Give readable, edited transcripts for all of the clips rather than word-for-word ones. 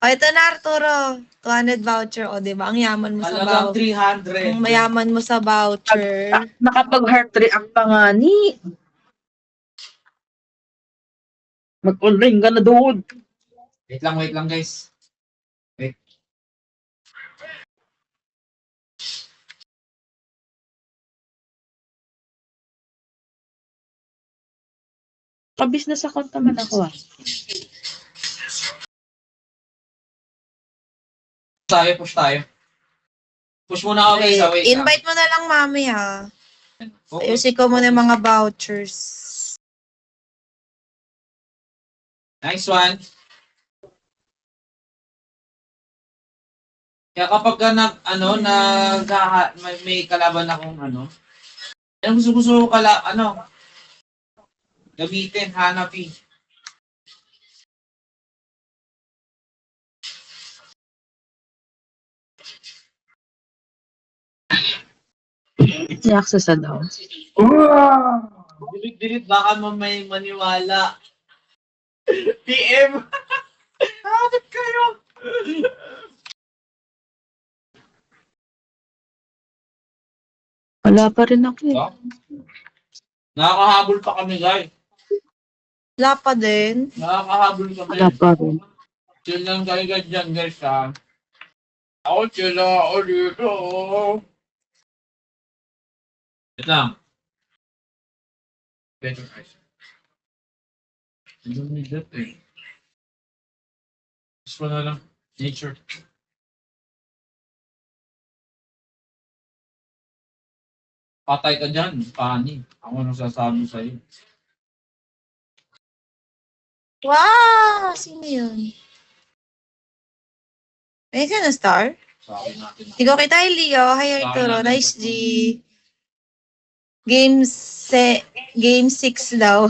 O, ito na, Arturo. 200 voucher. O, diba? Ang yaman mo sa Talagang voucher. 300. Ang mayaman mo sa voucher. Nakapag-heart react pa nga ni. Mag-online ka na doon. Wait lang guys. Wait. Pa-business account naman ako ah. Push tayo. Push muna ako guys. Wait lang. Invite mo na lang, mami, ha. Focus. Ayusin ko muna yung mga vouchers. Nice one. Kaya kapag ka may kalaban akong yung gusto ko gamitin, hanapin. I-access na daw. Dilit, baka may maniwala. PM! Bakit kayo? Wala pa rin ako eh. Nakakahabol pa kami, guys. Wala pa din. Nakakahabol kami. Wala pa rin. Chill lang kayo dyan, guys, ha. Ako, chill lang ako dito. Wait lang. Better guys. I don't need that eh. Gusto ko na lang. Nature. Patay ka dyan, pani. Ako nang sasabi sa'yo. Wow! Sino yun? Ay, ka na star? Sabi natin. Hindi ko kita, Leo. Hi, Arturo. Nice G. Game 6 daw.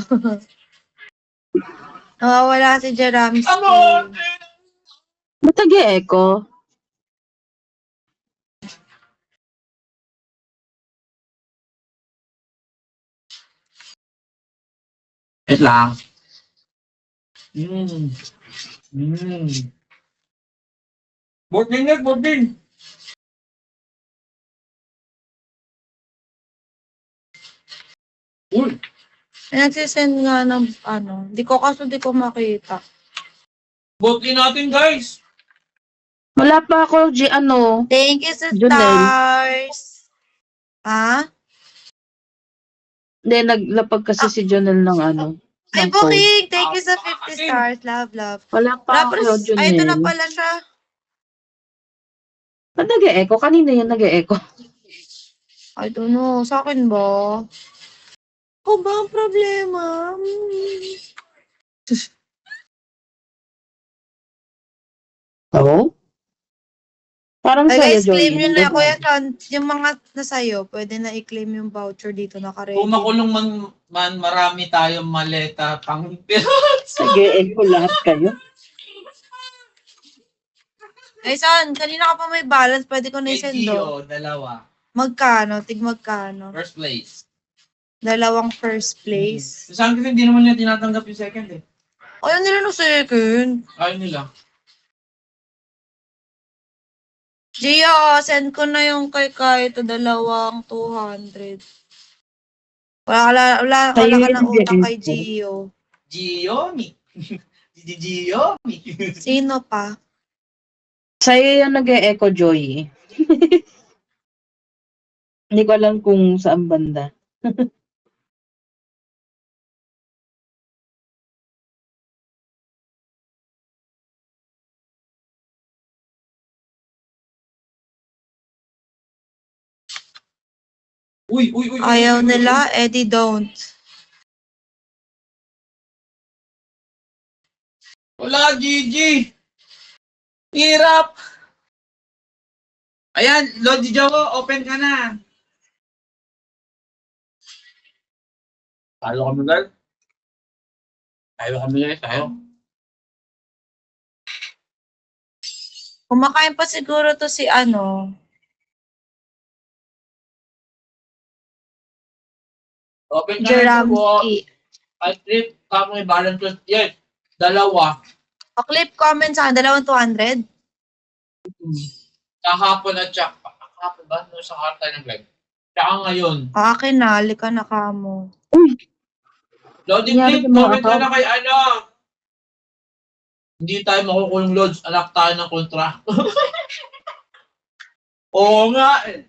Nawawala si Jeramski. Ba't nag-e-echo? Wait lang. Boarding. Uy! Nagsisend nga ng Di ko makita. Boarding natin, guys! Wala pa ako, Thank you sa Junel. stars. Ha? Hindi, naglapag kasi si Jonel ng Ay, ng code. Booking! Thank you sa 50 stars. Love. Wala pa ako, Jonel. Ay, ito na pala siya. Ba't nag-e-echo? Kanina yun nag-e-echo. I don't know. Sa akin ba? Ako ba ang problema? Oo? Parang Ay, sa'yo, guys, Joy. claim yun na. Kuya Sean, yung mga nasa'yo, pwede na i-claim yung voucher dito naka-ready. Kung makulong man marami tayong maleta pang Nag-e-echo lahat kayo. Ay, Sean, kanina ka pa may balance. Pwede ko na i-send do. dalawa. Magkano? Magkano? First place. Dalawang first place. Saan kasi hindi naman niya tinatanggap yung second eh. Ayaw nila no second. Ayaw nila. Gio, send ko na yung kay ito dalawang 200. Wala ka ng utang kay Gio. Giomi. Giomi. Sino pa? Sa'yo yung nag-e-echo, Joy. Hindi ko alam kung saan banda. Uy. Ayaw nila, Eddie don't. Wala, Gigi. Hirap. Ayan, Lodi Jowo, open ka na. Tayo kami, guys. Tayo. Kumakain pa siguro to si Open ka na po. Jeramski. I treat kami balance yes. Dalawa. Clip comment sa akin, 200. Kahapon at saka. Kahapon ba? Noong sa karta ng live. Tsaka ngayon. Akin na, halika na kamo. Loading Nangyari clip, sa mga comment ka account. na kay ano. Hindi tayo makukulong loads. Anak tayo ng kontra. Oo nga eh.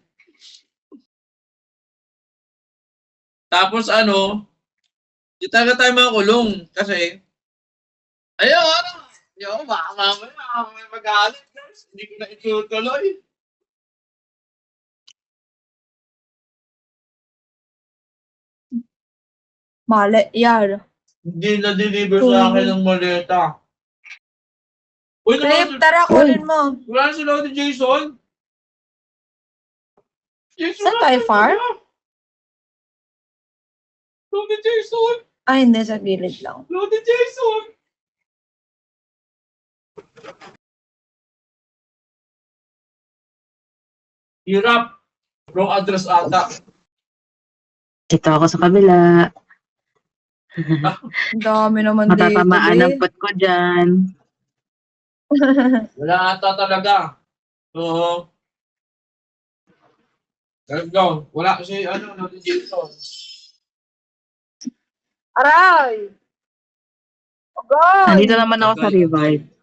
Tapos ano, di talaga tayo makulong. Kasi, ayun, baka mamaya may magalit guys. Hindi ko na itutuloy. Mali, yan. Hindi na-deliver sa akin ng maleta. Uy, Clip, naman, tara, kunin mo. wala na si Lodi Jason. Jason, Saan tayo, far? Lodi Jason. Ay, hindi, sa gilid lang. Lodi Jason. Hirap. Wrong address ata. Dito ako sa kabila. Ang dami naman dito, Matatamaan ang babe. pot ko dyan. Wala ata talaga. Oo. Let's go. Wala si Lodi Jason. Aray! Agay! Nandito naman ako sa Revive.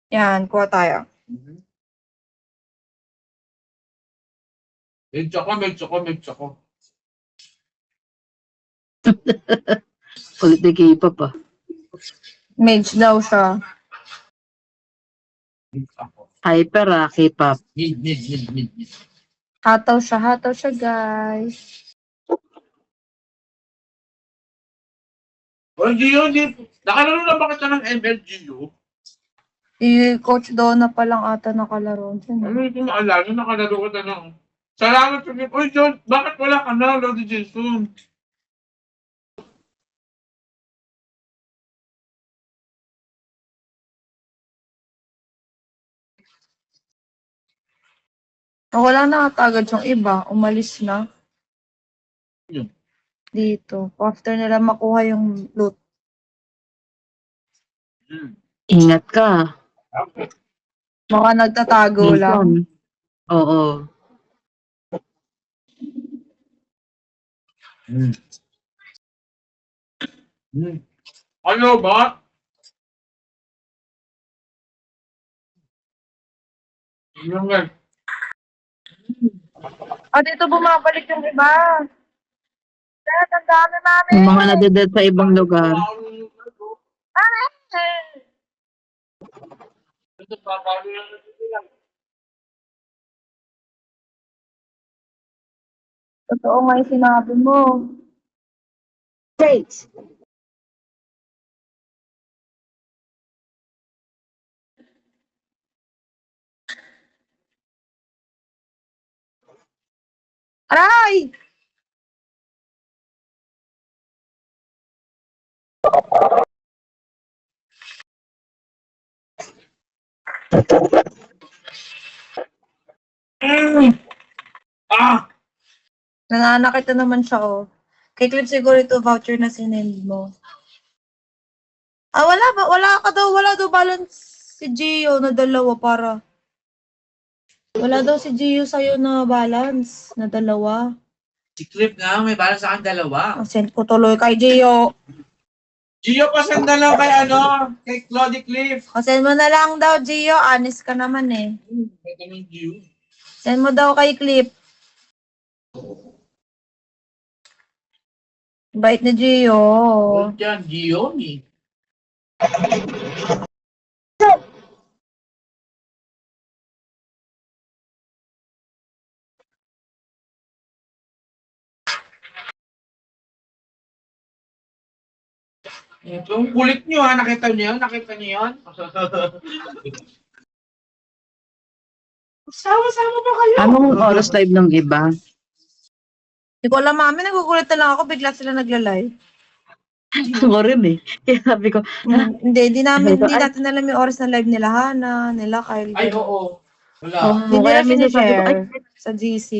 Yan, kuha tayo. Medyo ko. Kulit na K-pop ah. Mage daw siya. Hyper ah, K-pop. Mid. Hataw siya, guys. Oh, Gio, nakalaro na ba kita ng ML, Gio? Coach Donna pa lang ata nakalaro dyan. Ano ito naalala? Nakalaro ka na ng... Salamat sa Uy, John, bakit wala ka na, Lodi Jason? Wala na ata agad yung iba. Umalis na. Yun. Dito. After nila makuha yung loot. Ingat ka. Okay. Baka nagtatago lang. Minsan. Oo. Ano ba? Yung guys. Dito bumabalik yung iba. Kaya ang dami namin. Yung mga nadeded sa ibang lugar. Totoo nga yung sinabi mo. Great. Aray! Nananakit na naman siya, oh. Kay Clip siguro ito voucher na sinend mo. Wala ba? Wala daw balance si Gio na dalawa para. Wala daw si Gio sa'yo na balance na dalawa. Si Clip nga, may balance sa akin dalawa. Send ko tuloy kay Gio. Gio, pasenda lang kay kay Claudie Cliff. Send mo na lang daw, Gio. Honest ka naman eh. May ganun Gio. Send mo daw kay Clip. Bait ni Gio. Well, dyan, Gio ni. Ito, ang kulit nyo ha. Nakita niyo yun? Sama-sama ba kayo? Anong oras live ng iba? Hindi ko alam, mami, nagugulat na lang ako, bigla sila nagla-live. Ako rin eh. Kaya sabi ko, Hindi ay, natin alam yung oras na live nila Hana, nila Kyle. Ay, ganun. oo. Wala. Hindi kaya nila minsan sabi ko, ay, sinishare sa GC.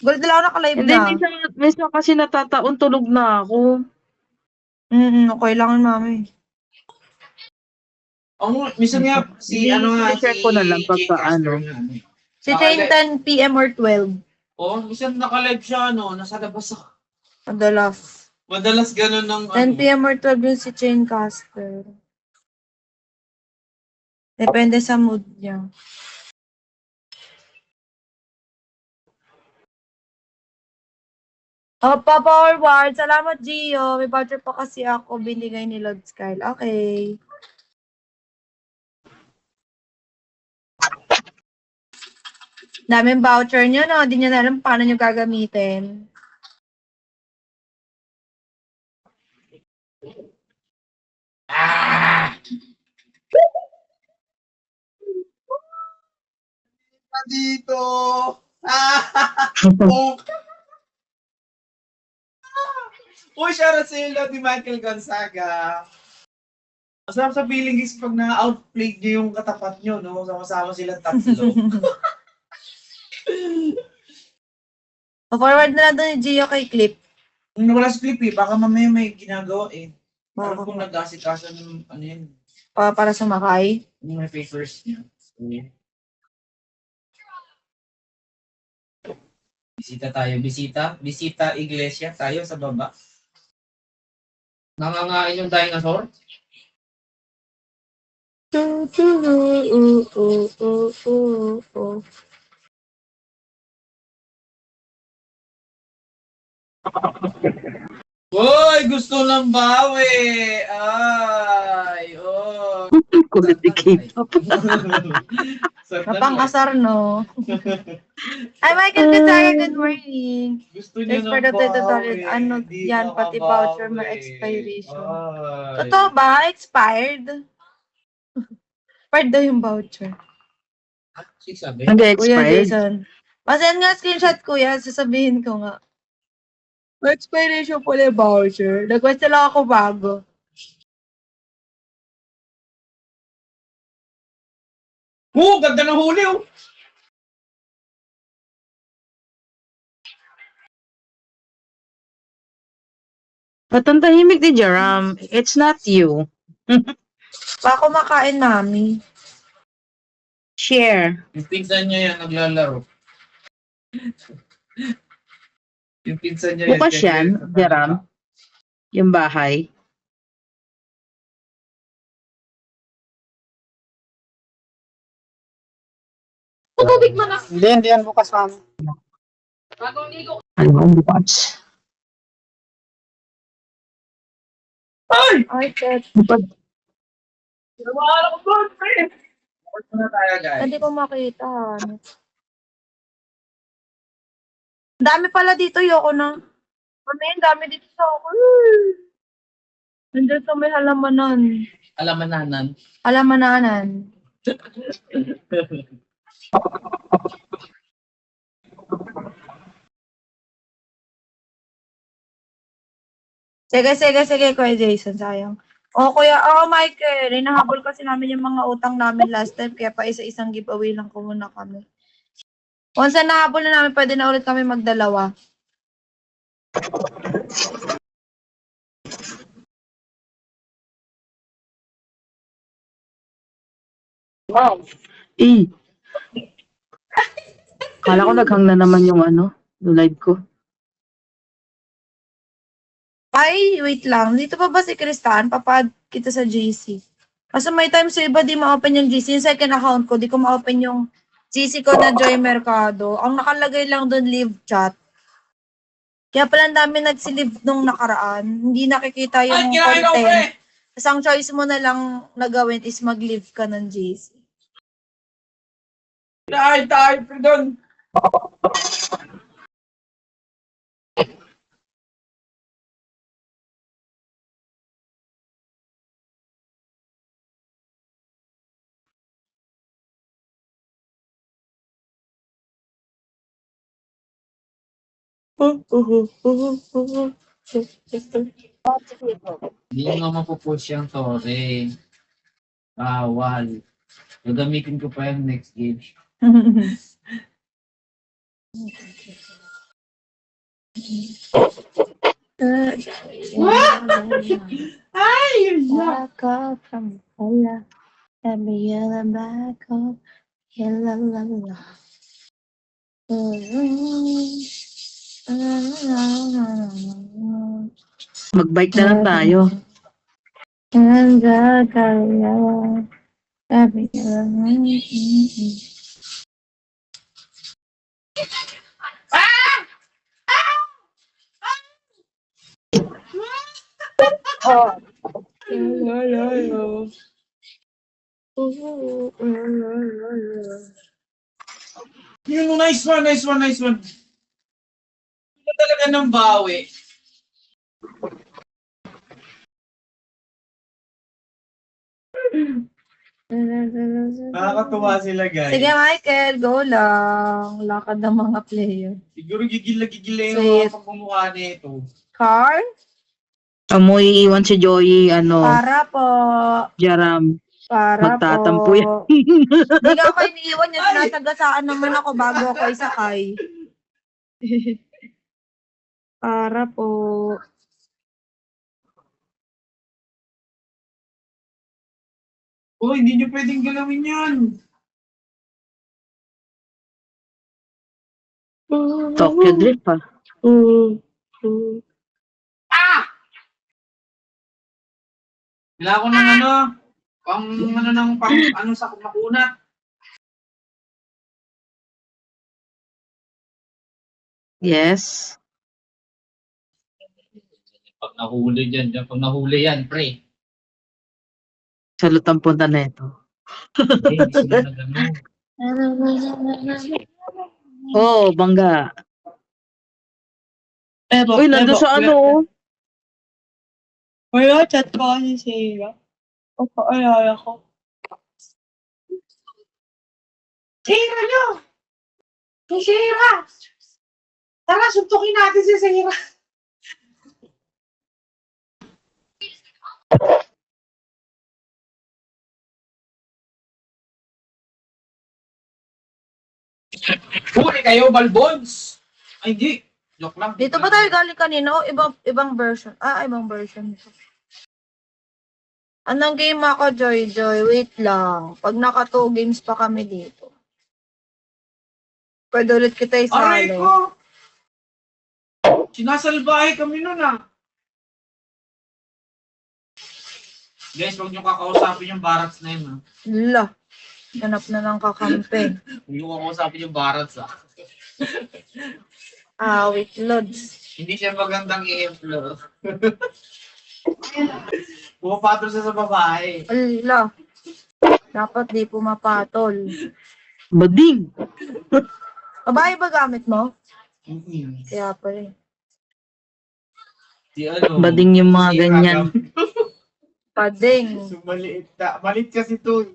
Gulat na lang ako naka-live hindi, na. minsan kasi natataon tulog na ako. Okay lang yun, mami. Minsan nga, si share ko na lang pagka Caster ano. nga, Si Chain 10 p.m. or 12. minsan naka-live siya, nasa labas ako. Madalas. Madalas ganun ng 10 p.m. or 12 yun si Chain Caster. Depende sa mood niya. Forward. Salamat, Gio. May voucher pa kasi ako binigay ni Lord Kyle. Okay. Daming voucher niyo, no? Hindi niyo na alam paano niyo gagamitin. Dito! Oh! Uy, shoutout sa iyo, ni Michael Gonzaga. Masarap sa feeling is pag na-outplayed niyo yung katapat niyo, no? Sama-sama silang tatlo. Forward na lang doon ni Gio kay Clip. Wala si Clip eh, baka mamaya may ginagawa eh. Parang Baka kung nag-asikaso ng ano yun, para sumakay. yung may papers niya. Bisita tayo, bisita. Bisita iglesia tayo sa baba. Nangangain yung dinosaur? Uy, gusto ng bawi! Ay, oh. Kulit ni K-pop. Napang-asar, no? Ay, Michael Gonzaga, good morning. Gusto niyo Thanks for ng the $20. bawi. Ano Di yan, pati voucher may makabawi. expiration. Ay. Totoo ba? Expired? Expired daw yung voucher. Sabi? Kuya Nag-expired. Jason. Pasend nga screenshot, kuya. Sasabihin ko nga. May expiration pala yung voucher. Nag-request na lang ako bago. Ganda ng huli oh! Ba't ang tahimik ni Jaram? It's not you. Baka kumakain, mami. Share. Yung pinsan niya yan, naglalaro. Yung pinsan niya Bukas yan, Jaram. Yung bahay. Tubig mo na. Hindi yan bukas, ma'am. Ano ang bukas? Ay, shit. Wala ko doon, pre! Orto na tayo, guys. Hindi ko makita. Ang dami pala dito, yoko na. Mami, ang dami dito sa ako. Nandiyan sa may halamanan. Alamananan. Halamananan. Sige, Kuya Jason, sayang. Kuya, Michael, hinahabol kasi namin yung mga utang namin last time, kaya pa isa-isang giveaway lang ko muna kami. Once na nahabol na namin, pwede na ulit kami magdalawa. Eh. Kala ko naghang na naman yung yung live ko. Ay, wait lang. Dito pa ba si Kristan? Papad kita sa GC. Kasi may times sa iba di ma-open yung GC. Yung second account ko, di ko ma-open yung GC ko na Joy Mercado. Ang nakalagay lang doon, live chat. Kaya pala ang dami nagsilib nung nakaraan. Hindi nakikita yung content. Tapos ang choice mo na lang na gawin is mag-live ka ng GC. Tayo, pre, doon. Hindi nyo nga mapupush yung tore. Bawal. Gagamitin ko pa yung next game. Ay, yun na. Back up from hala. Sabi yala back up. Yala la la. Mag-bike na lang tayo. Ganda kaya. Sabi yala. Yun, nice one, nice one, nice one. Ito talaga ng bawi. Nakakatuwa sila, guys. Sige, Michael, go lang. Lakad ng mga player. Siguro gigila yung Sweet. mga pagmumukha nito. Car? Amoy iwan si Joey, Para po. Jaram. Para Magtatampo po. yan. Hindi nga ako iniiwan niya. Tinasagasaan naman ako bago ako isakay. Para po. Oh, hindi nyo pwedeng galawin yan. Tokyo Drift pa. Wala ko ng pang sa makunat. Yes. Pag nahuli yan, pre. Sa lutang punta na ito. Hindi sila na gano'n. Oh, bangga. Uy, nandun sa Wala, chat ko kasi si Sheila. O, paalala ko. Sira nyo! Si Sira! Tara, suntukin natin si Sira. Huli kayo, Balbons! Ay, hindi. Joke lang. Dito ba tayo galing kanina? O, ibang version. Ibang version. Anong game ako, Joy? Wait lang. Pag naka 2 games pa kami dito. Pwede ulit kita Aray isali. ko! Sinasalbahe kami nun Guys, huwag niyo kakausapin yung barracks na yun La. Ganap na ng kakampi. Huwag niyo kakausapin yung barracks Wait, loads. Hindi siya magandang i-employ. Pumapatol siya sa babae. Ala. Dapat di pumapatol. Bading. Babae ba gamit mo? Mm-hmm. Kaya pala eh. Si ano? Bading yung mga si ganyan. Pading. So, maliit na. Maliit kasi to.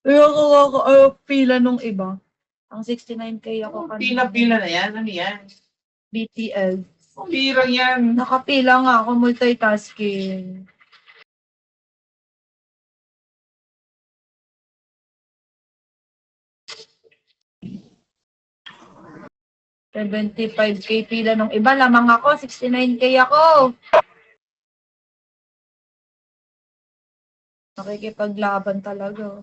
Ayoko pila nung iba. Ang 69K ako kanina. Pila-pila na yan. Ano yan? BTL. Pirang yan. Nakapila nga ako, multitasking. $75K pila nung iba. Lamang ako, 69K ako. Nakikipaglaban talaga.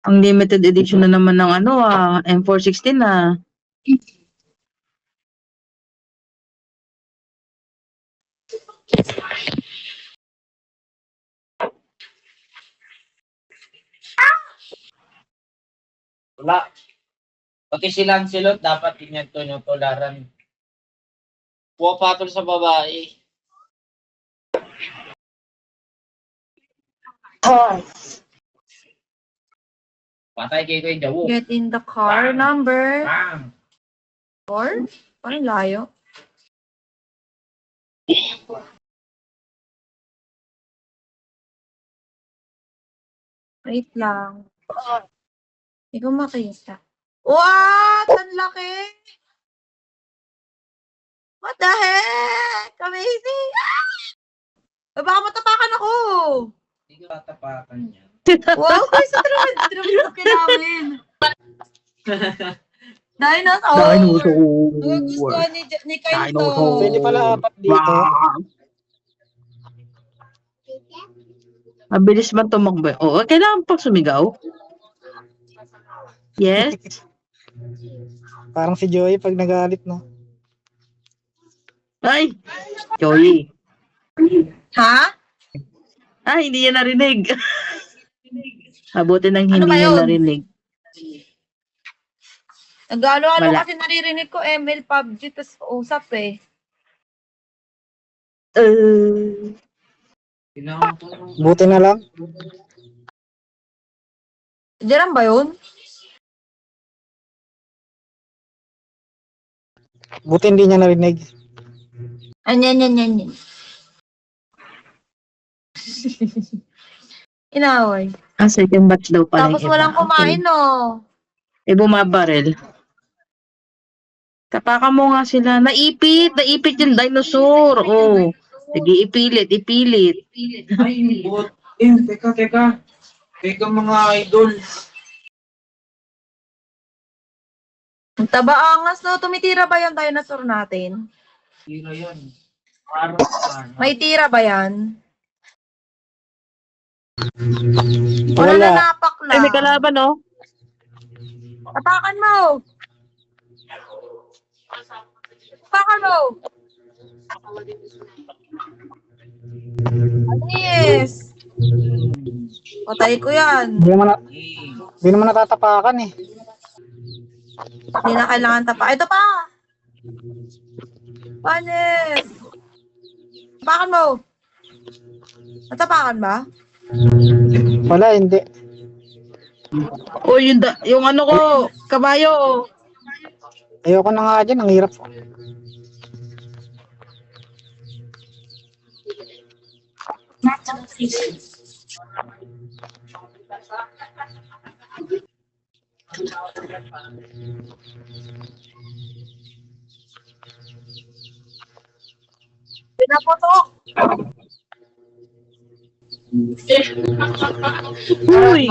Ang limited edition na naman ng M416 na. Wala. Pati si Lancelot, dapat din yung tularan. Pumapatol sa babae. Patay kay Kuya Jawo. Get in the car. Number Bang! 4? Parang layo. Wait lang. Hindi ko makita. What? Ang laki! What the heck? Amazing! Ah! Baka matapakan ako! Hindi ko tatapakan niya. Wow, guys, ito naman namin. Dinosaur! Nagugustuhan ni Kyle to. Pwede pala apat dito. Mabilis man tumakbo. Oo, kailangan pang sumigaw. Yes. Parang si Joey pag nagalit, no? Ay! Joey. Ha? Ah, hindi niya narinig. Mabuti nang hindi Ano ba niya yun? narinig. Nag-alo-alo Wala. kasi naririnig ko ML PUBG tapos usap eh. Kailangan ko. Buti na lang. Diyan ba yun? Buti hindi niya narinig. Yan. Inaway. Ah, second batch daw pala. Tapos yung iba. walang kumain, no? Okay. bumabarel. Tapakan mo nga sila. Naipit yung dinosaur. Oh. Sige, ipilit. Ay, bot. Teka. Teka mga idol. Ang taba-angas, no? Tumitira ba yung dinosaur natin? Tira yan. Araw. May tira ba yan? Wala Wala. na napak Ay, may lang. kalaban, no? Tapakan mo! Tapakan mo! Anis! Patay ko yan. Hindi naman natatapakan eh. Hindi na kailangan tapa. Ito pa! Panis! Tapakan mo! Natapakan ba? Wala, hindi. Oh, yung ano ko, kabayo. Ayoko na nga dyan, ang hirap. Pinaputok! Uy!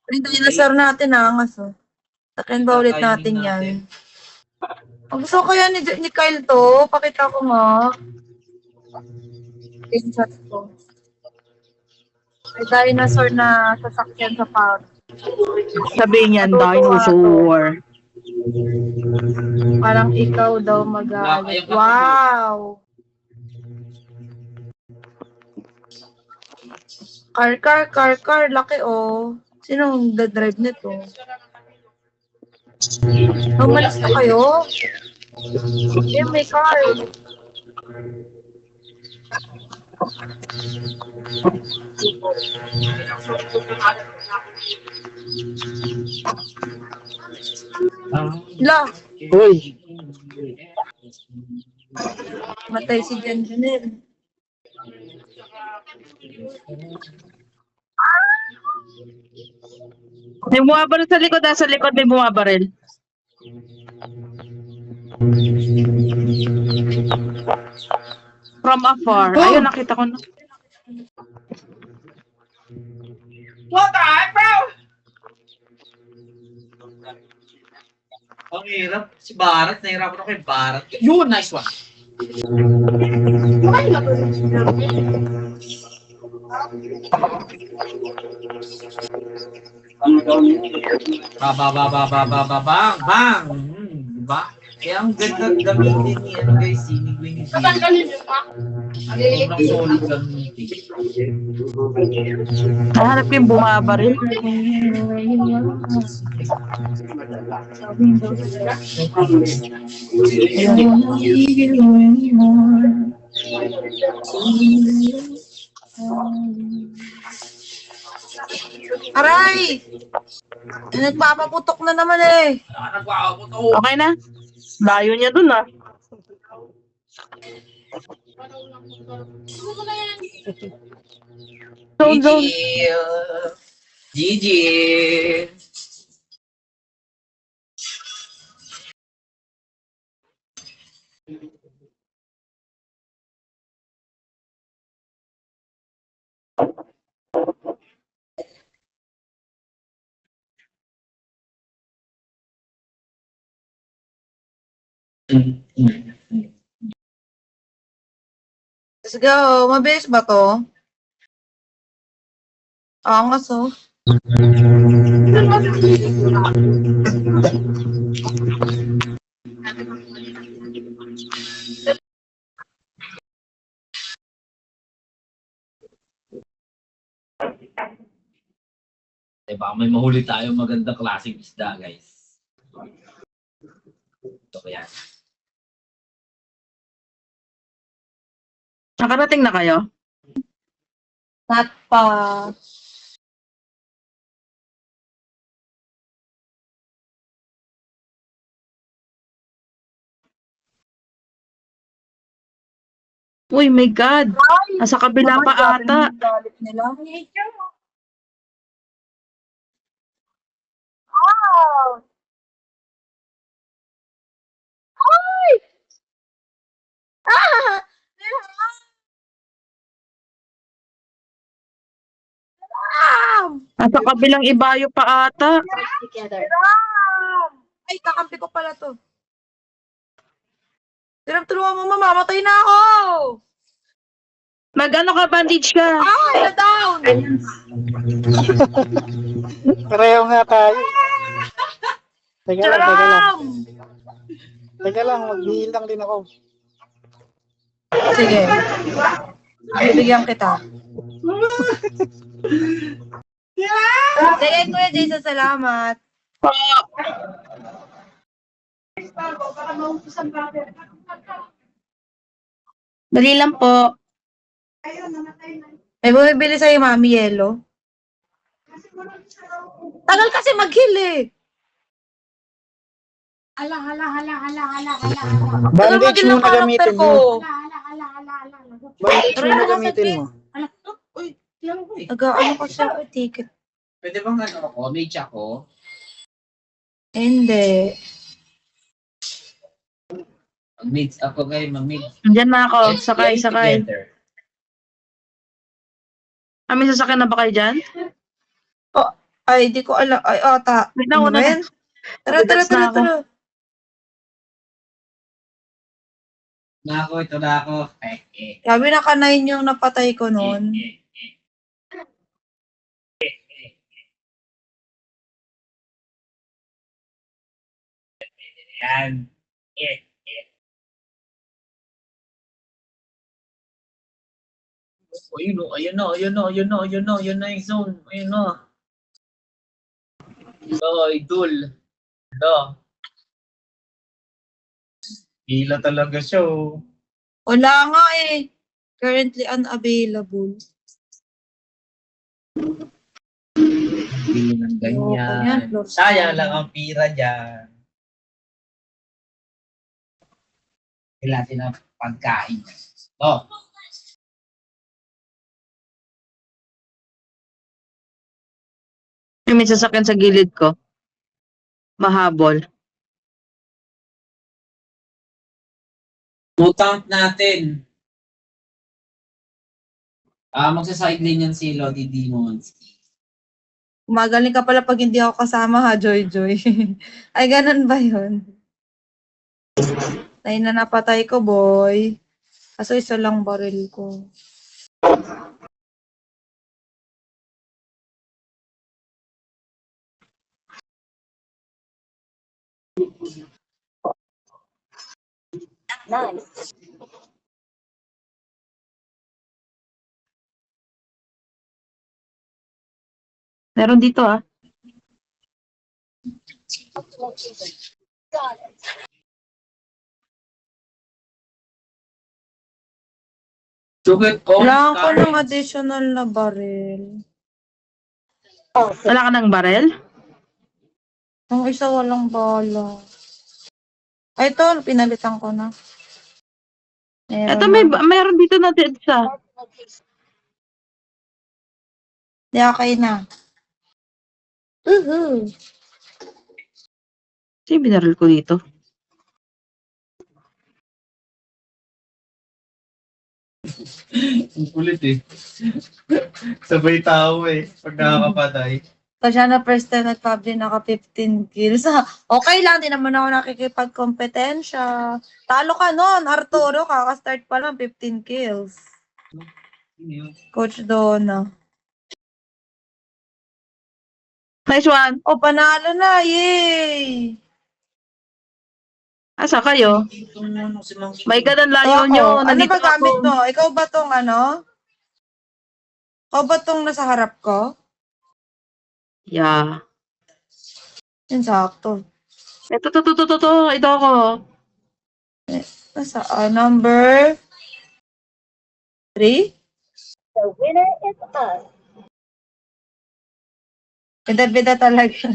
Yung dinosaur natin angas oh. Takin ba ulit natin yan? Ang gusto ko yan ni Kyle to. Pakita ko nga. Screenshot ko. May dinosaur na sasakyan sa park. Sabi niyan, dinosaur. Parang ikaw daw magalit. Wow! Car. Laki oh. Sinong drive nito? Umalis na kayo? May car. La, Uy, matay si Janjanel. May bumabaril sa likod, sa likod may bumabaril. From afar. Ayun, nakita ko na. What the heck, bro? Ang hirap. Si Barat, nahirapan ako kay Barat. Yun, nice one. Bang! Diba? Kaya ang ganda gamitin ni ano guys, si Winnie. Sobrang solid gamitin. Nahanap ko yung bumabaril. Aray! Nagpapaputok na naman eh. Nagwawag Okay na? Layo niya dun ah. Zone, zone. GG. Let's go. Mabilis ba to? Angas oh. Diba, may mahuli tayo magandang klaseng isda, guys. Ito ko yan. Nakarating na kayo? Not pa. Uy, my God. Nasa kabila pa ata. Galit nila. Ah! Nasa kabilang ibayo pa ata. Ay, kakampi ko pala to. Tulungan mo, mamamatay na ako! Mag-ano ka, bandage ka. Ay, na-down! Pareho nga tayo. Teka lang, teka lang. Charam! Teka lang, mag-heal lang din ako. Sige. Bibigyan kita. Sige, Kuya Jason, salamat. Dali lang po. May bumibili sa'yo, Mami Yelo. Tagal kasi mag-heal eh. Bandage Tagal mag-heal ng muna character gamitin ko. mo. Bandage Pero muna nasa gamitin fit. mo. Nag-ano kasi ako ticket. Pwede bang ano ako? Mage ako? Hindi. Mag-mage ako kayo, mag-mage. Diyan na ako. Sakay, Let's play sakay. together. May sasakyan na ba kayo dyan? Ay, di ko alam. Ay, ata. Wait na, una na. Ben? Tara, tara, Nagagets na tara, ako. tara. Na ako, ito na ako. Sabi na kanayin yung napatay ko noon. Yan. Ayun o, ayun na, ayun na, ayun na, ayun na, ayun na yung zone. Ayun na. Idol. Hala. Hila talaga siya oh. Wala nga eh. Currently unavailable. Hindi ng ganyan. Sayang lang ang pira dyan. Kailangan natin ang pagkain. Oh. May sasakyan sa gilid ko. Mahabol. Mutant natin. Magsa-side lane yan si Lodi Demons. Umagaling ka pala pag hindi ako kasama ha, Joy Joy. Ay, ganun ba yun? Ay, na napatay ko, boy. Kaso isa lang baril ko. Meron dito ah. Sugat ko. Kailangan ko ng additional na baril. Wala ka ng barel? Ang isa walang bala. Ay, ito, pinalitan ko na. Meron Ito, na. mayroon dito na din sa. Di okay na. Uhu. Sino binaril ko dito? Ang kulit eh. Sabay tao eh. Pag nakakapatay. Pag siya na first time nag-PUBG, naka 15 kills. Okay lang, di naman ako nakikipag-kompetensya. Talo ka nun, Arturo, kaka-start pa lang, 15 kills. Coach Donna. Nice one. O, panalo na, yay! Asa kayo? May ganun layo Ako, nyo. ano Nandito ba gamit ako. mo? Ikaw ba tong ano? Ikaw ba tong nasa harap ko? Yeah. Yun, sakto. Ito. Ito ako. Nasa, number 3? Bida-bida talaga.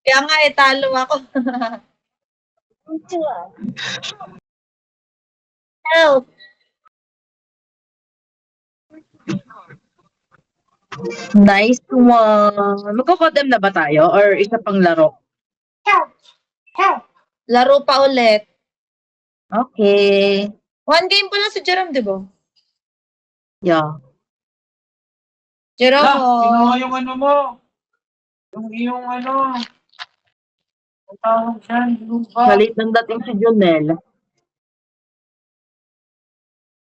Kaya nga, talo ako. Help! Nice one. Magko-condemn na ba tayo? Or isa pang laro? Laro pa ulit. Okay. One game pa lang si Jerome, di ba? Yeah. Jerome, Kinuha yung ano mo. Yung iyong ano. Ang tawag dyan. Lupa. Galit nang dating si Jonel.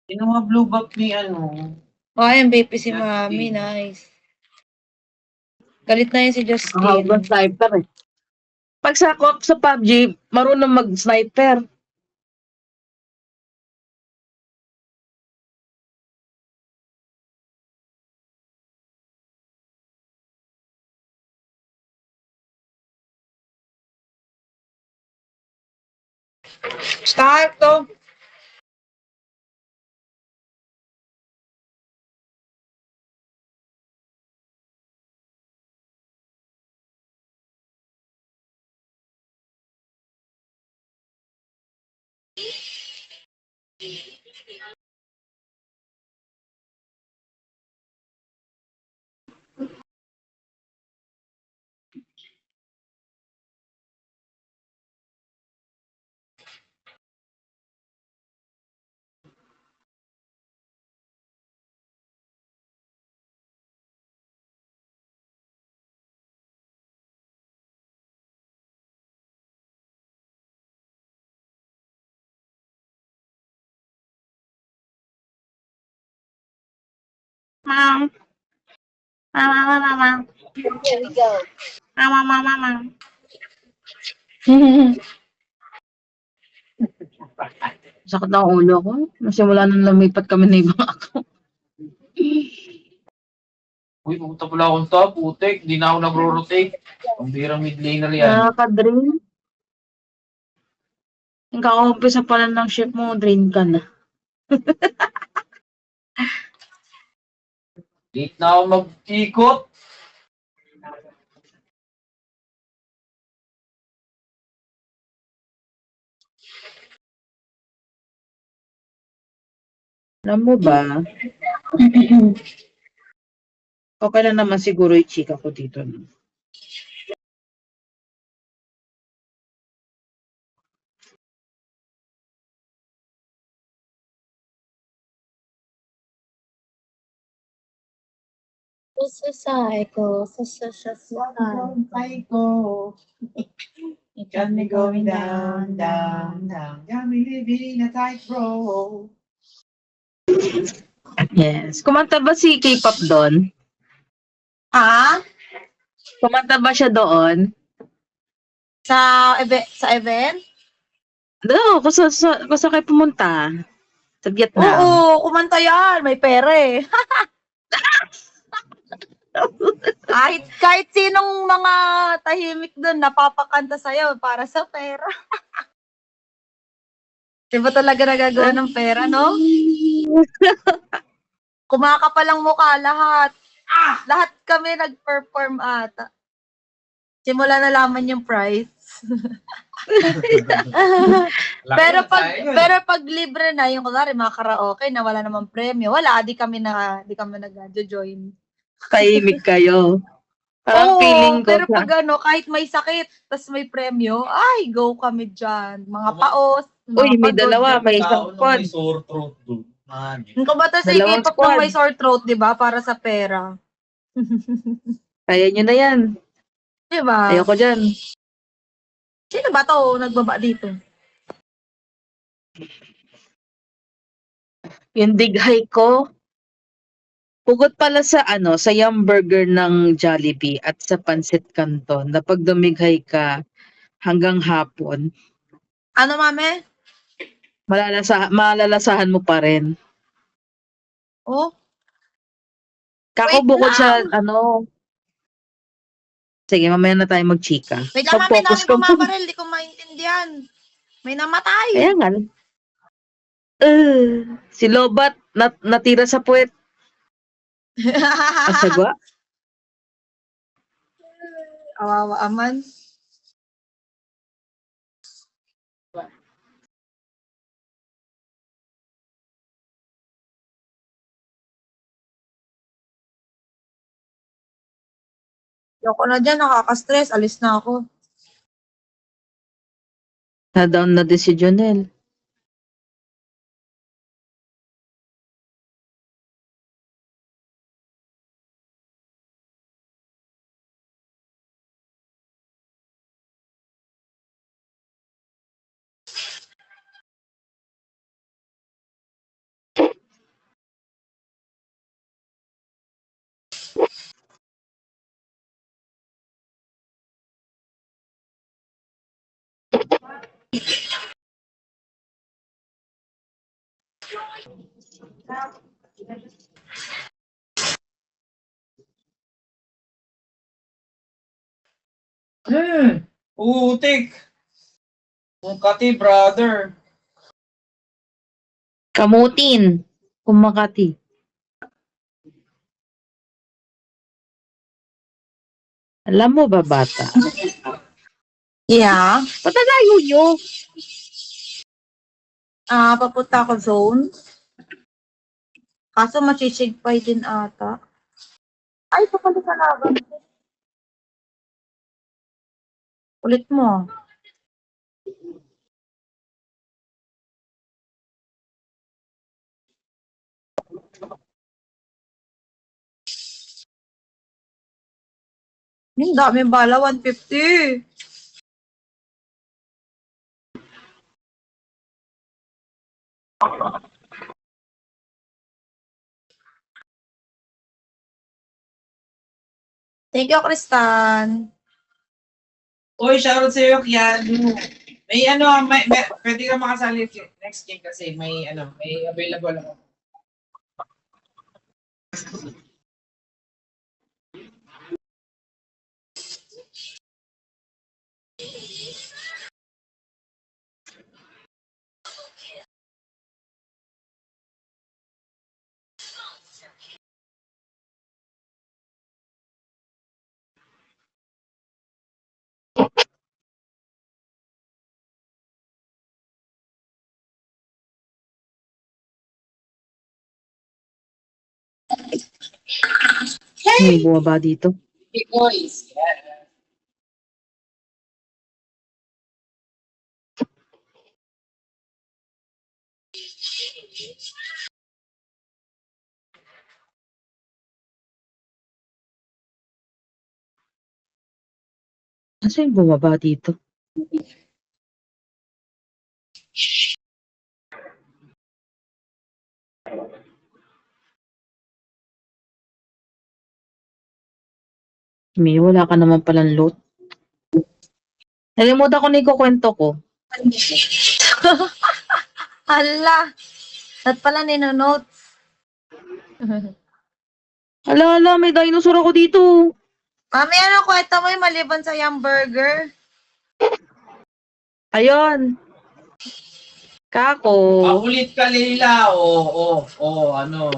Kinuha blue back ni ano. MVP si Justin. Mami, nice. Galit na yun si Ang Justin. hawag ng sniper eh. Pag sa co-op sa PUBG, marunong mag-sniper. Start to. Mom. Mama. Here we go. Mama. Sakit na ang ulo ko. Nasimula nang lumipat kami na ibang ako. Uy, pumunta pala akong top. Putek. Hindi na ako nagro-rotate. Ang birang mid laner yan. Nakaka-drain. Yung kaka-umpisa pala ng ship mo, drain ka na. Late na ako mag-ikot. Alam mo ba? Okay lang naman siguro yung chika ko dito. No? Psycho. You got me going down. Got me living a tightrope. Yes. Kumanta ba si K-pop doon? Ha? Kumanta ba siya doon? Sa event? No, kung sa kayo pumunta. Sa Vietnam. Oo, kumanta yan. May pera eh. kahit sinong mga tahimik doon napapakanta sa'yo para sa pera. Di ba talaga nagagawa ng pera, no? Kumakapalang mukha lahat. Lahat kami nag-perform ata. Simula na laman yung price. pero pag libre na, yung kunwari mga karaoke na wala namang premyo, wala, di kami nag-join. Tahimik kayo. Parang Oo, feeling ko pero sa... pag kahit may sakit, tas may premyo, ay, go kami dyan. Mga paos, Uy, mga may pagod. dalawa, may Tao isang na squad. may sore throat doon. Man. Yung ba sa Dalawang K-pop squad. nung may sore throat, di ba? Para sa pera. Kaya nyo na yan. Di ba? Ayoko dyan. Sino ba to nagbaba dito? Yung dighay ko, pugot pala sa sa Yum Burger ng Jollibee at sa Pancit Canton na pag dumighay ka hanggang hapon, Ano, mame? malalasahan mo pa rin. Oh, Kako Wait bukod sa lang. sige, mamaya na tayo magchika. wait lang, mame. Mag-focus Dami ka bumabaril. Di ko maintindihan. May namatay. Kaya nga. Si Lobat natira sa puwet. Asagwa. Kawawa aman. Ayoko na dyan, nakaka-stress. Alis na ako. Na-down na din si Jonel. Utik. Mukati, brother. Kamutin. Kumakati. Alam mo ba, bata? Yeah. Patalayo nyo. Papunta ako zone. Kaso masisigpay din ata. Ay, ito pala sa laban. Ulit mo. Yung dami bala, 150. Thank you, Kristan. Uy, shoutout sa iyo, Kiano. May pwede ka makasali next game kasi may available ako. May bumaba dito. Big boys. Yeah. Ano yung bumaba dito? May wala ka naman palang loot. Nalimutan ko na ikukwento ko. Hala. At pala ninonotes. Ala, may dinosaur ako dito. Mami, ano kwento mo yung maliban sa Yum Burger? Ayun. Kako. Makulit ka, Leila. Ano.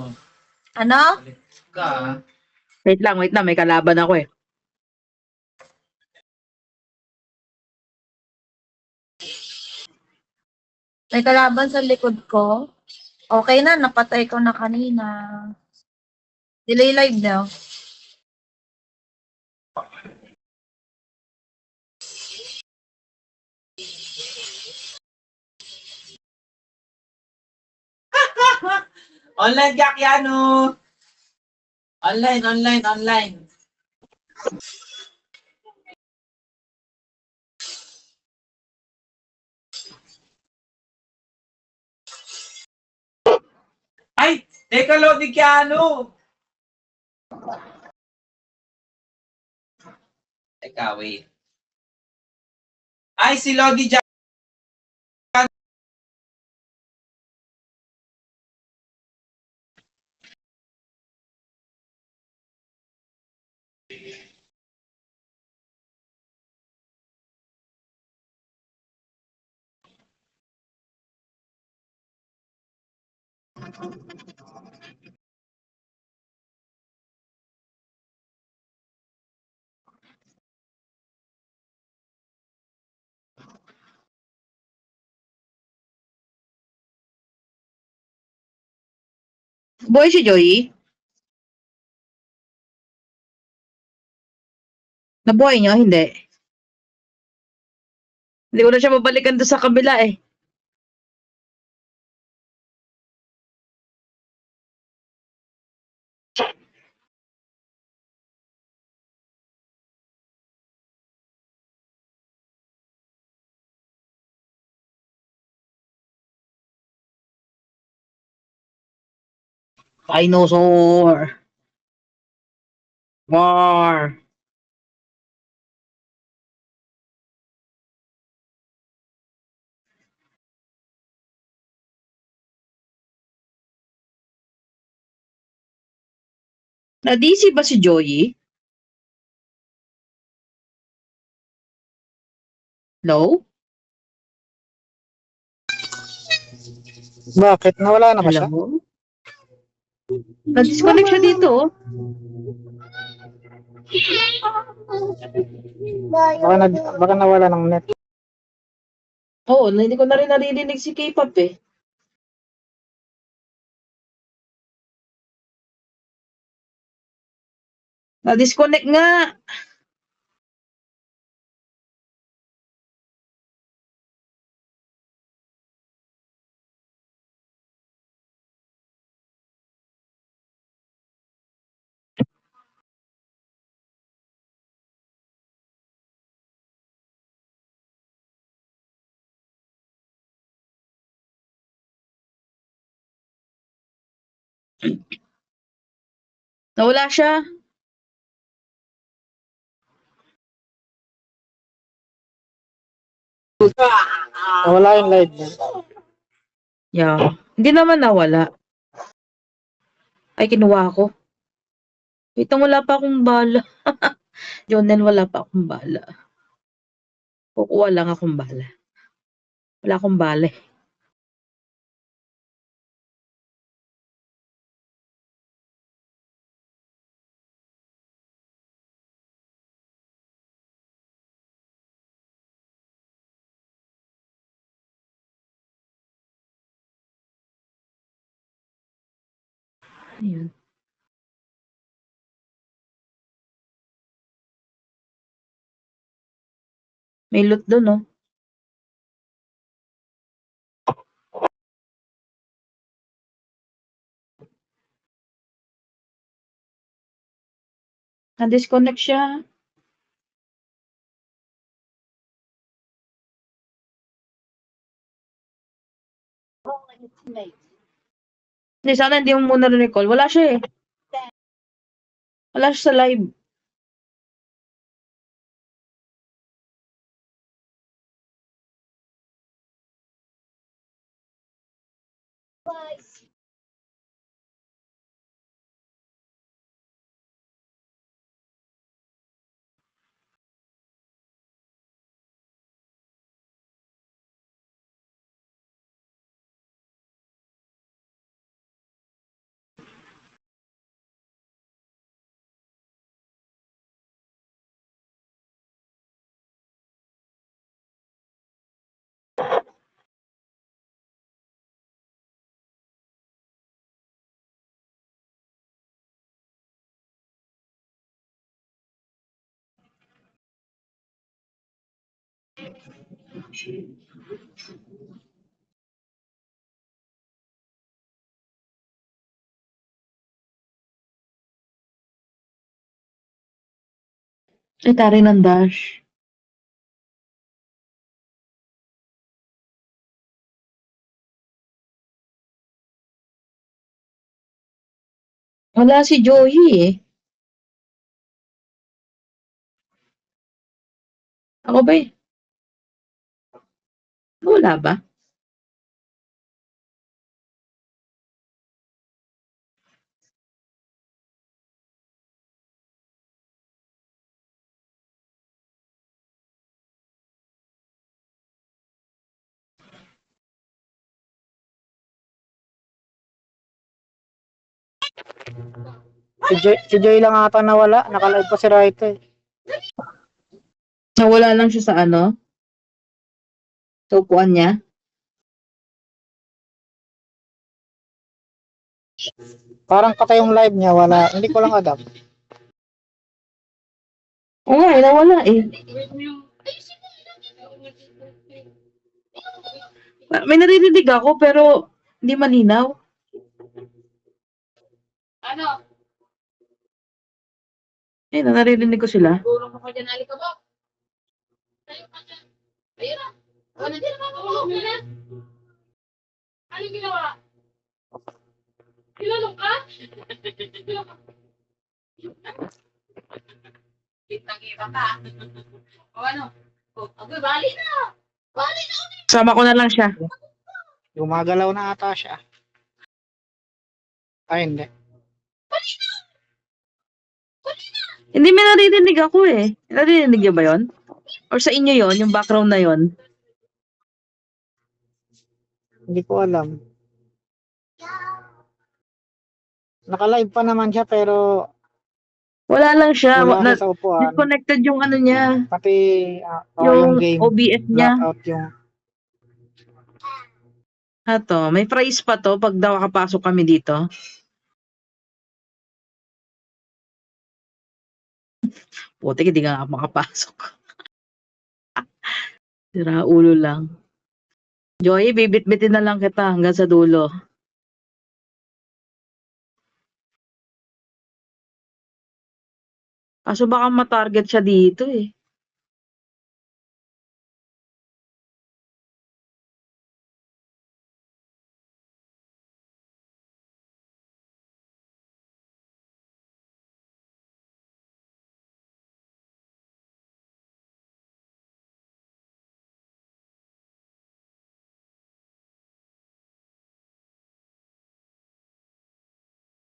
Ano? Makulit ka. Wait lang. May kalaban ako eh. May kalaban sa likod ko. Okay na, napatay ko na kanina. Delay live na. Online ka, Keanu. Online. Ay, teka, Lodi Keanu. Teka, wait. Ay, si Lodi dyan. Boy si Joey. Nabuhay niya? Hindi. Hindi ko na siya mabalikan doon sa kabila eh. Dinosaur. War. Na-DC ba si Joey? No? Bakit? Nawala na ba siya? Hello? Na-disconnect siya dito oh. Baka nawala ng net. Oo, hindi ko na rin naririnig si K-pop eh. Na-disconnect nga. Nawala siya. Nawala yung live niya. Yeah. Hindi naman nawala. Ay, kinuha ko. Wait, wala pa akong bala. Jonel, wala pa akong bala. Kukuha lang akong bala. Wala akong bala eh. Ayun. May loot doon, oh. Na-disconnect siya. Hindi, sana hindi mo muna recall. Wala siya eh. Wala siya sa live. Ay, tari ng dash. Wala si Joey eh. Ako ba eh? Wala ba? Si Joy lang ata nawala. Nakalive pa si Raito eh. Nawala lang siya sa ano? Sa upuan niya? Parang patay yung live niya. Wala. Hindi ko lang alam. Oo nga, nawala eh. May naririnig ako pero hindi malinaw. Eh, naririnig ko sila. Sama ko na lang siya. Gumagalaw na ata siya. Ay, hindi. Hindi may naririnig ako eh. Naririnig niyo ba yon? Or sa inyo yon, yung background na yon? Hindi ko alam. Nakalive pa naman siya pero Wala lang siya. wala siya sa upuan. Disconnected yung ano niya. Pati Yung yung game. OBS niya. Blackout yung Ato, may price pa to pag daw kapasok kami dito. Putik, hindi nga ako makapasok. Sira ulo lang. Joy, bibit-bitin na lang kita hanggang sa dulo. Kaso baka matarget siya dito eh.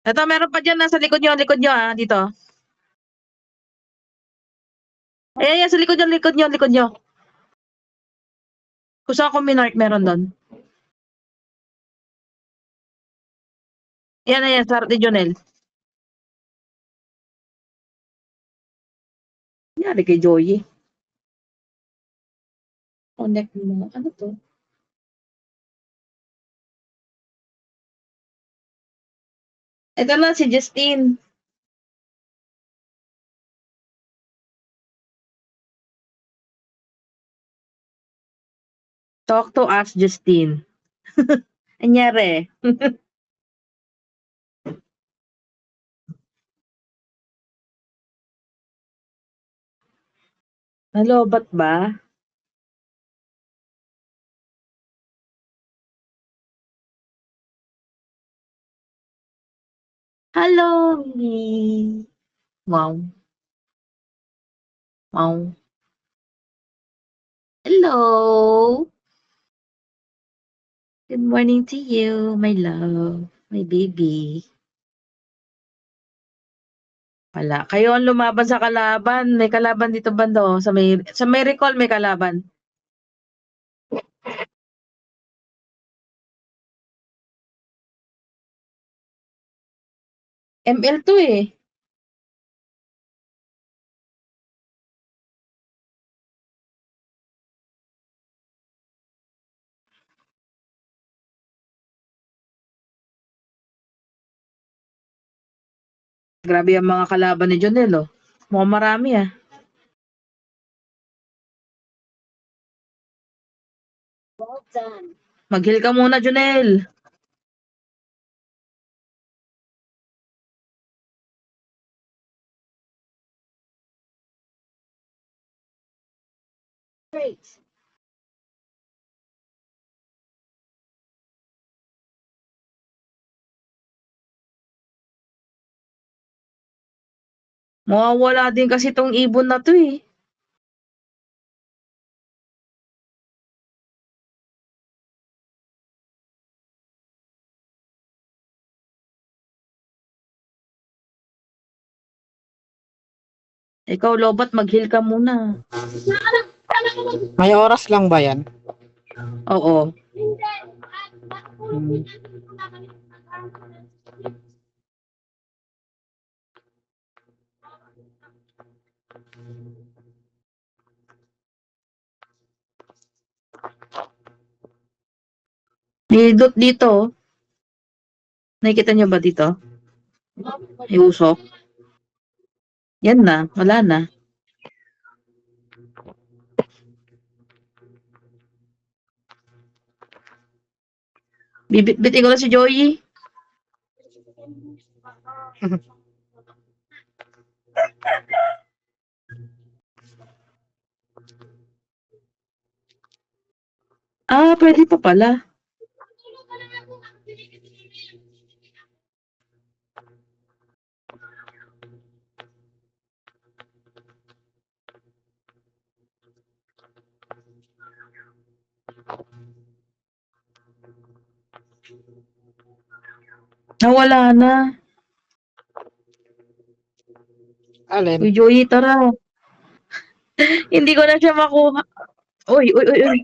Ito, meron pa dyan nasa likod nyo dito. Ayan, sa likod nyo. Kung saan ko minark, meron doon. Ayan, sa Ate Jonel. Nangyari kay Joey. Connect mo. Ano to? Ito na si Justine. Talk to us, Justine. Anyari. Nalobat ba? Hello, me. Wow. Wow. Hello. Good morning to you, my love, my baby. Wala. Kayo ang lumaban sa kalaban. May kalaban dito bando. Sa may recall may kalaban. ML2 eh. Grabe ang mga kalaban ni Jonel, oh. Mukhang marami, ah. Mag-heal ka muna, Junel. Mawawala din kasi tong ibon na to eh. Ikaw, Lobat, mag-heal ka muna. May oras lang ba yan? Oo. Hmm. May dot dito. Nakikita niyo ba dito? May usok. Yan na, wala na. Bibit-bitin ko na si Joey. Ah, pwede pa pala. Nawala na. Alin? Uy, Joey, tara. Hindi ko na siya makuha. Uy, uy, uy, uy.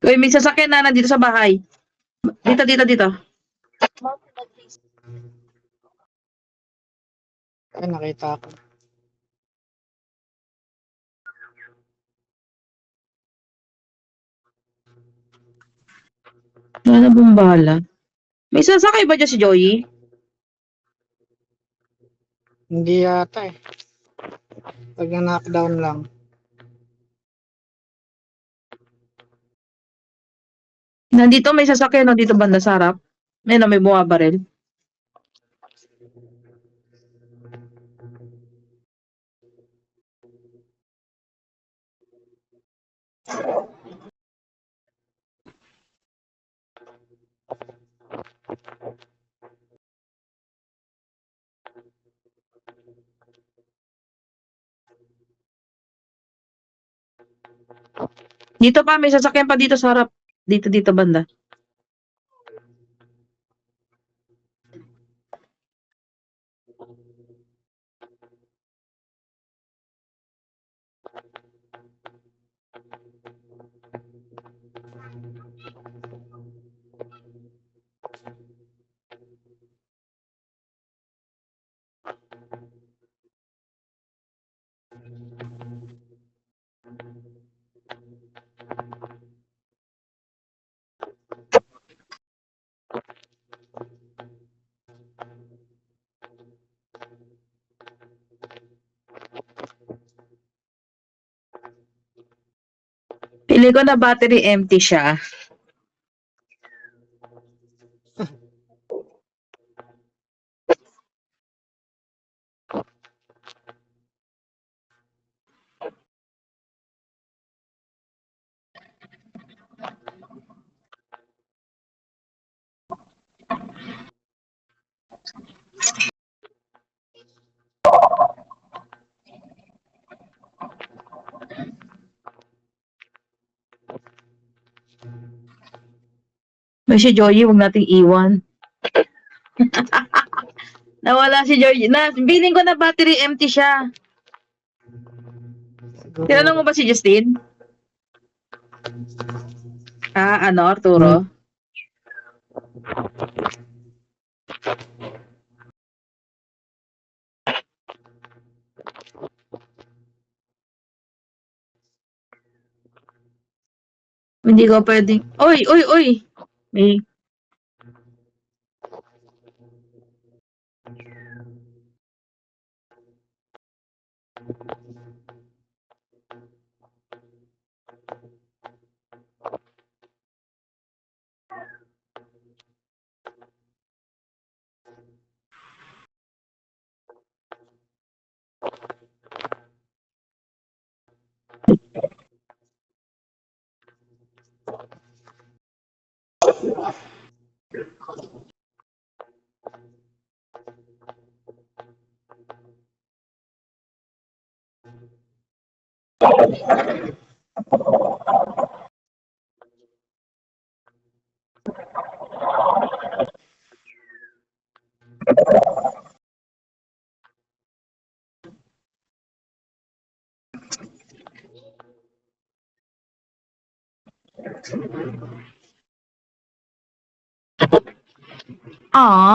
Uy, may sasakyan na nandito sa bahay. Dito, dito, dito. Ay, nakita ko. Wala na bang bala? May sasakay ba dyan si Joey? Hindi yata eh. Pag na-knockdown lang. Nandito may sasakyan, no? Dito banda sa harap. May na may bumabaril. Dito pa, may sasakyan pa dito sa harap. Dito, dito banda. Pili ko na battery empty siya. May si Joey, huwag nating iwan. Nawala si Joey. Biling ko na battery empty siya. Tinanong mo ba si Justin? Ano, Arturo? Hindi ko pwedeng, Uy, uy, uy! May,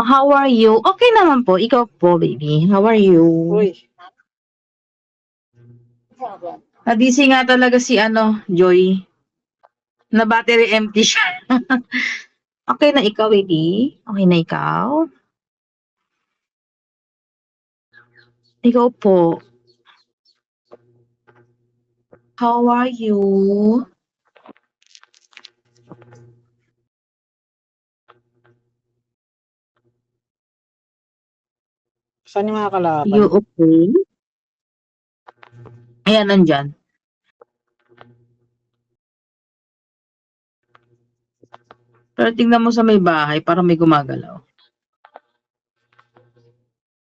how are you? Okay naman po. Ikaw po, baby. How are you? Uy, Nadisi nga talaga si Joy. Na battery empty siya. Okay na ikaw, baby? Okay na ikaw? Ikaw po. How are you? saan yung mga kalaban? You okay? Ayan, nandyan. Pero tingnan mo sa may bahay, parang may gumagalaw.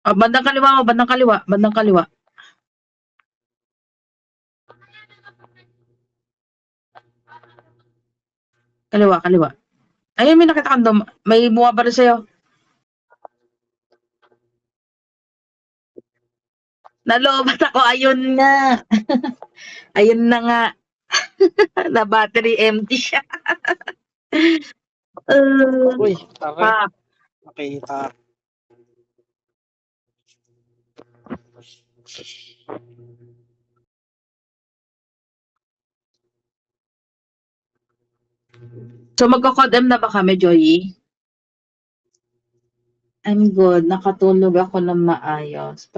Bandang kaliwa mo, bandang kaliwa, bandang kaliwa. Kaliwa, kaliwa. Ayun, may nakita kang may bumabaril sa'yo. Nalobat ako, ayun nga. Ayun na nga. Na battery empty siya. Uy, okay. Pa, Nakita. so magko-code M na ba kami, Joy? I'm good. Nakatulog ako ng maayos.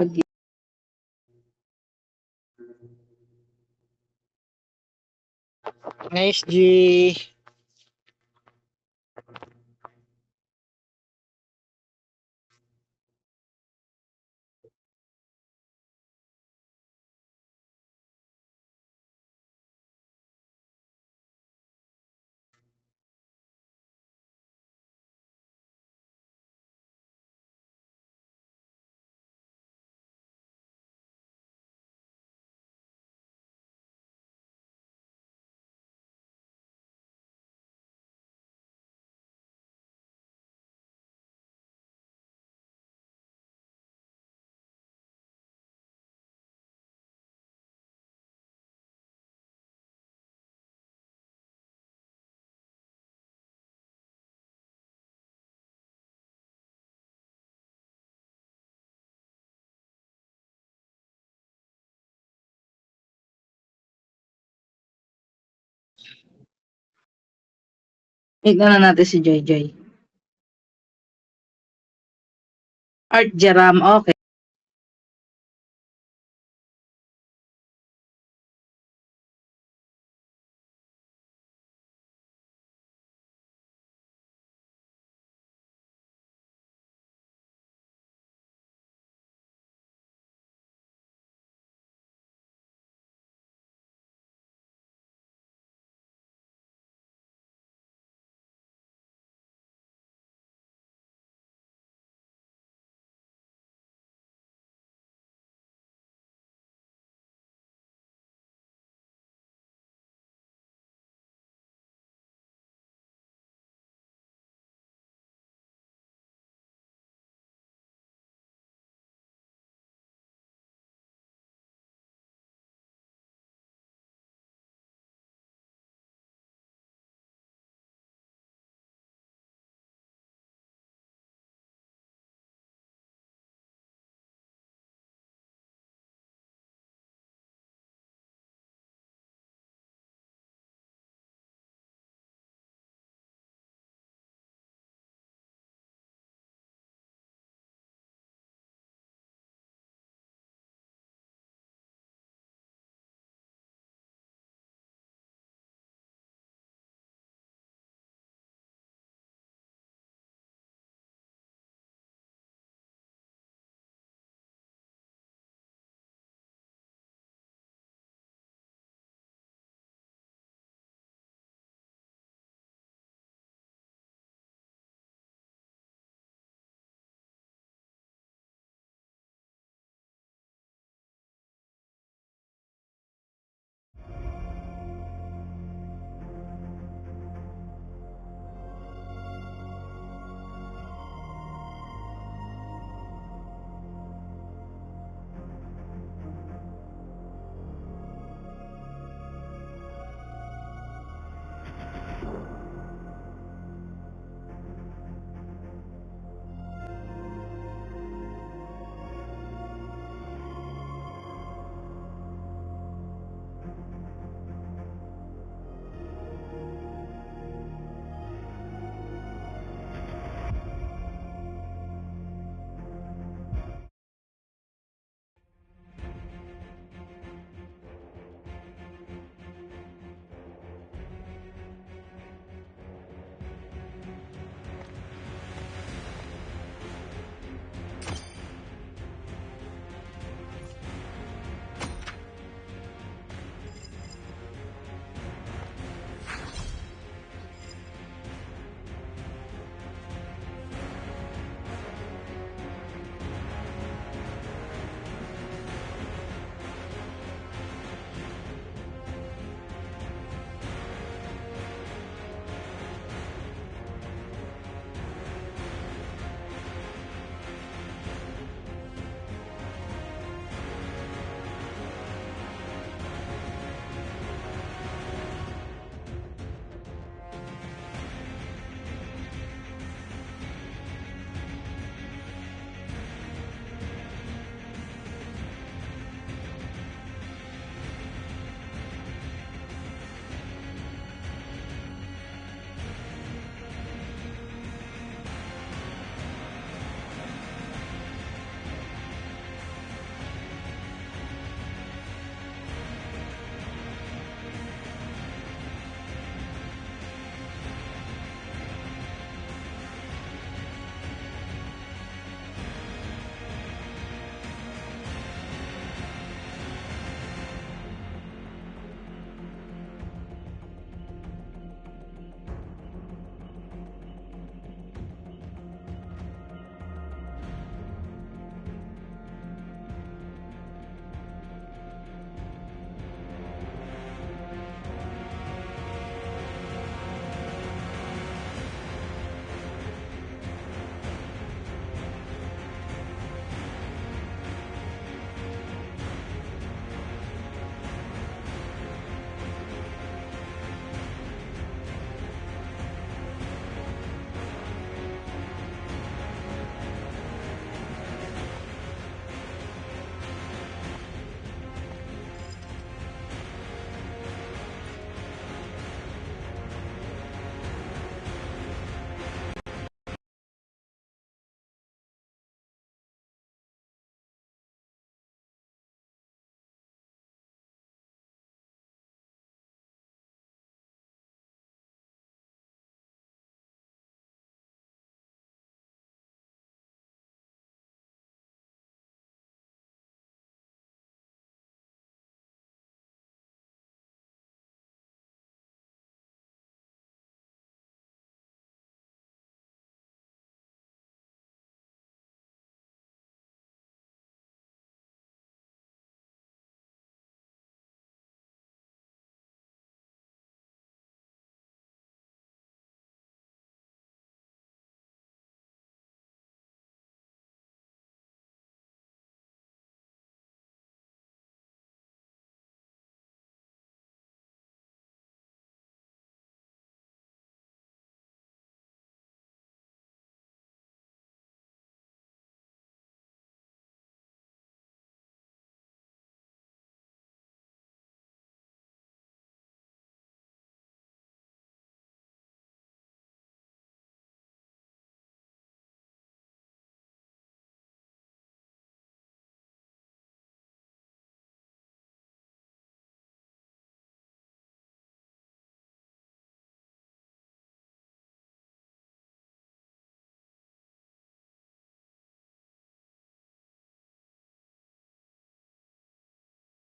Nice, G. Tignan na natin si Joy Joy. Art Jaram, okay.